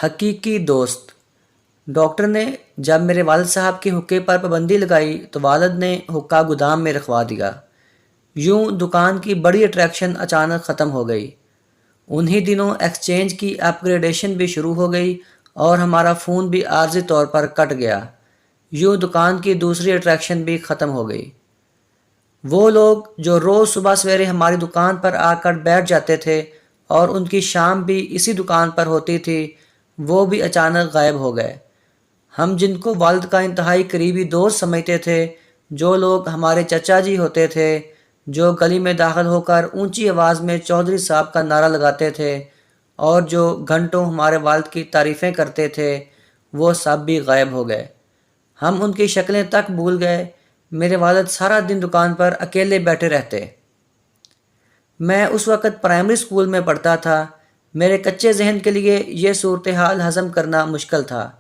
حقیقی دوست۔ ڈاکٹر نے جب میرے والد صاحب کے حقے پر پابندی لگائی تو والد نے حقہ گودام میں رکھوا دیا۔ یوں دکان کی بڑی اٹریکشن اچانک ختم ہو گئی۔ انہی دنوں ایکسچینج کی اپ گریڈیشن بھی شروع ہو گئی اور ہمارا فون بھی عارضی طور پر کٹ گیا۔ یوں دکان کی دوسری اٹریکشن بھی ختم ہو گئی۔ وہ لوگ جو روز صبح سویرے ہماری دکان پر آ کر بیٹھ جاتے تھے اور ان کی شام بھی اسی دکان پر ہوتی تھی، وہ بھی اچانک غائب ہو گئے۔ ہم جن کو والد کا انتہائی قریبی دوست سمجھتے تھے، جو لوگ ہمارے چچا جی ہوتے تھے، جو گلی میں داخل ہو کر اونچی آواز میں چودھری صاحب کا نعرہ لگاتے تھے اور جو گھنٹوں ہمارے والد کی تعریفیں کرتے تھے، وہ سب بھی غائب ہو گئے۔ ہم ان کی شکلیں تک بھول گئے۔ میرے والد سارا دن دکان پر اکیلے بیٹھے رہتے۔ میں اس وقت پرائمری اسکول میں پڑھتا تھا۔ میرے کچے ذہن کے لیے یہ صورتحال ہضم کرنا مشکل تھا۔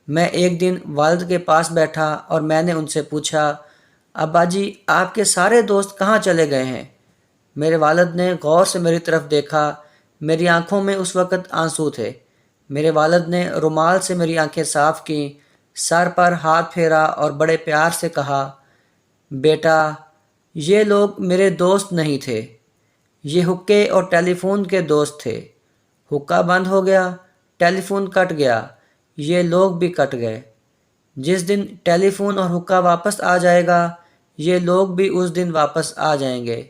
میں ایک دن والد کے پاس بیٹھا اور میں نے ان سے پوچھا، ابا جی آپ کے سارے دوست کہاں چلے گئے ہیں؟ میرے والد نے غور سے میری طرف دیکھا۔ میری آنکھوں میں اس وقت آنسو تھے۔ میرے والد نے رومال سے میری آنکھیں صاف کیں، سر پر ہاتھ پھیرا اور بڑے پیار سے کہا، بیٹا یہ لوگ میرے دوست نہیں تھے، یہ حقے اور ٹیلی فون کے دوست تھے۔ حقہ بند ہو گیا، ٹیلی فون کٹ گیا، یہ لوگ بھی کٹ گئے۔ جس دن ٹیلی فون اور حقہ واپس آ جائے گا، یہ لوگ بھی اس دن واپس آ جائیں گے۔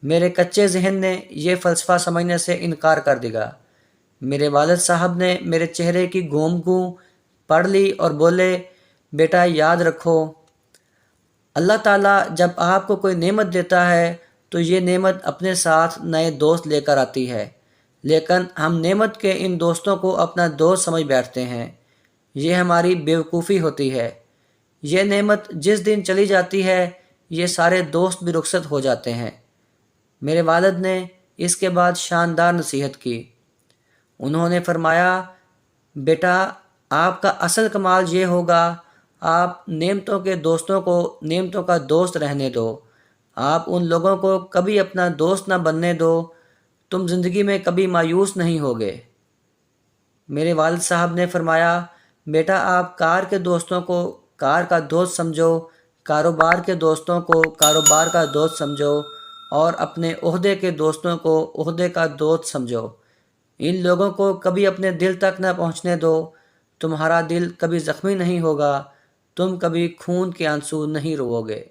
میرے کچے ذہن نے یہ فلسفہ سمجھنے سے انکار کر دیا۔ میرے والد صاحب نے میرے چہرے کی گم گوں پڑھ لی اور بولے، بیٹا یاد رکھو، اللہ تعالیٰ جب آپ کو کوئی نعمت دیتا ہے تو یہ نعمت اپنے ساتھ نئے دوست لے کر آتی ہے، لیکن ہم نعمت کے ان دوستوں کو اپنا دوست سمجھ بیٹھتے ہیں۔ یہ ہماری بیوقوفی ہوتی ہے۔ یہ نعمت جس دن چلی جاتی ہے، یہ سارے دوست بھی رخصت ہو جاتے ہیں۔ میرے والد نے اس کے بعد شاندار نصیحت کی۔ انہوں نے فرمایا، بیٹا آپ کا اصل کمال یہ ہوگا، آپ نعمتوں کے دوستوں کو نعمتوں کا دوست رہنے دو۔ آپ ان لوگوں کو کبھی اپنا دوست نہ بننے دو، تم زندگی میں کبھی مایوس نہیں ہوگے۔ میرے والد صاحب نے فرمایا، بیٹا آپ کار کے دوستوں کو کار کا دوست سمجھو، کاروبار کے دوستوں کو کاروبار کا دوست سمجھو اور اپنے عہدے کے دوستوں کو عہدے کا دوست سمجھو۔ ان لوگوں کو کبھی اپنے دل تک نہ پہنچنے دو، تمہارا دل کبھی زخمی نہیں ہوگا، تم کبھی خون کے آنسو نہیں روؤ گے۔